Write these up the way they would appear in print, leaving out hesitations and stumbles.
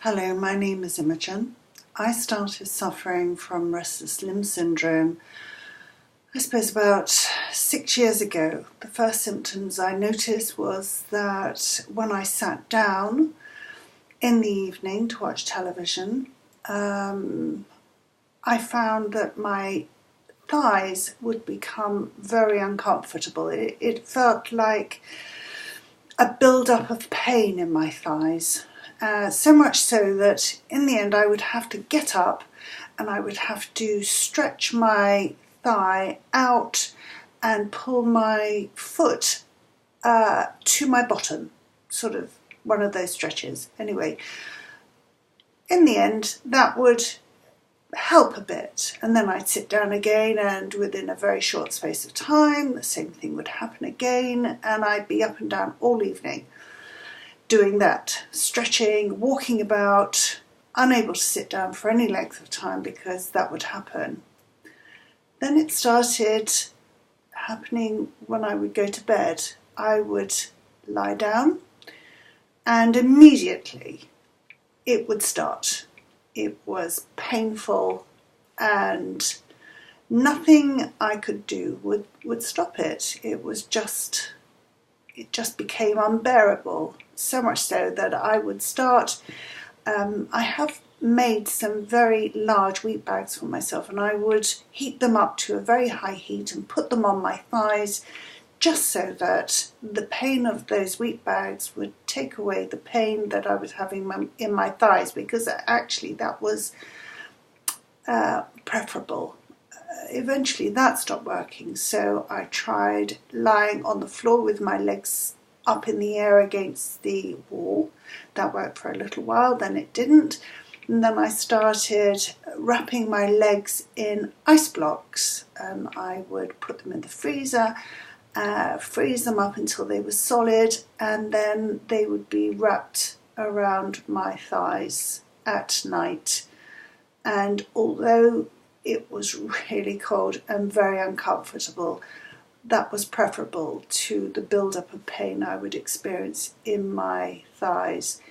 Hello, my name is Imogen. I started suffering from restless limb syndrome, I suppose about 6 years ago. The first symptoms I noticed was that when I sat down in the evening to watch television, I found that my thighs would become very uncomfortable. It felt like a build-up of pain in my thighs. So much so that in the end I would have to get up and I would have to stretch my thigh out and pull my foot to my bottom, sort of one of those stretches. Anyway, in the end that would help a bit, and then I'd sit down again, and within a very short space of time the same thing would happen again, and I'd be up and down all evening doing that, stretching, walking about, unable to sit down for any length of time because that would happen. Then it started happening when I would go to bed. I would lie down and immediately it would start. It was painful and nothing I could do would stop it. It just became unbearable, so much so that I would start, I have made some very large wheat bags for myself, and I would heat them up to a very high heat and put them on my thighs just so that the pain of those wheat bags would take away the pain that I was having in my thighs, because actually that was preferable. Eventually that stopped working, so I tried lying on the floor with my legs up in the air against the wall. That worked for a little while, then it didn't, and then I started wrapping my legs in ice blocks. I would put them in the freezer, freeze them up until they were solid, and then they would be wrapped around my thighs at night. And although it was really cold and very uncomfortable, that was preferable to the build-up of pain I would experience in my thighs.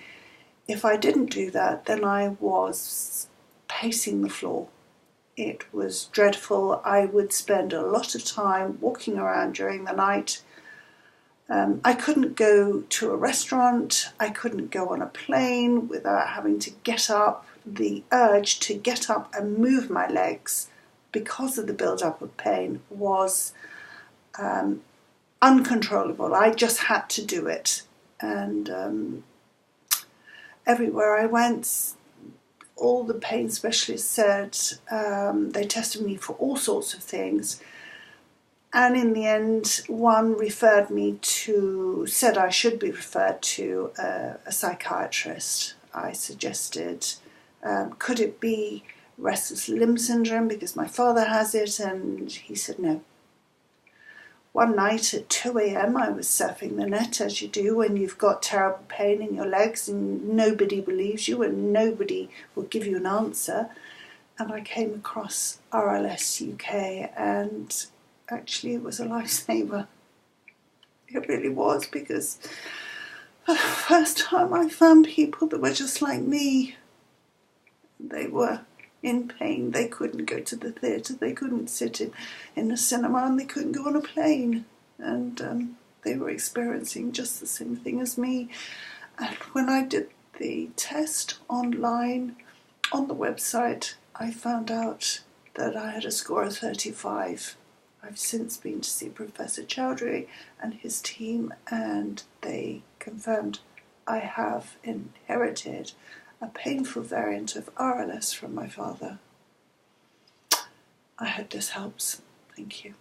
If I didn't do that, then I was pacing the floor. It was dreadful. I would spend a lot of time walking around during the night. I couldn't go to a restaurant. I couldn't go on a plane without having to get up. The urge to get up and move my legs because of the build-up of pain was uncontrollable. I just had to do it, and everywhere I went, all the pain specialists said, they tested me for all sorts of things, and in the end one said I should be referred to a psychiatrist. I suggested, could it be restless limb syndrome because my father has it, and he said no. One night at 2 a.m. I was surfing the net, as you do when you've got terrible pain in your legs and nobody believes you and nobody will give you an answer, and I came across RLS-UK, and actually it was a lifesaver. It really was, because for the first time I found people that were just like me. They were in pain. They couldn't go to the theatre, they couldn't sit in a cinema, and they couldn't go on a plane, and they were experiencing just the same thing as me. And when I did the test online on the website, I found out that I had a score of 35. I've since been to see Professor Chowdhury and his team, and they confirmed I have inherited a painful variant of RLS from my father. I hope this helps. Thank you.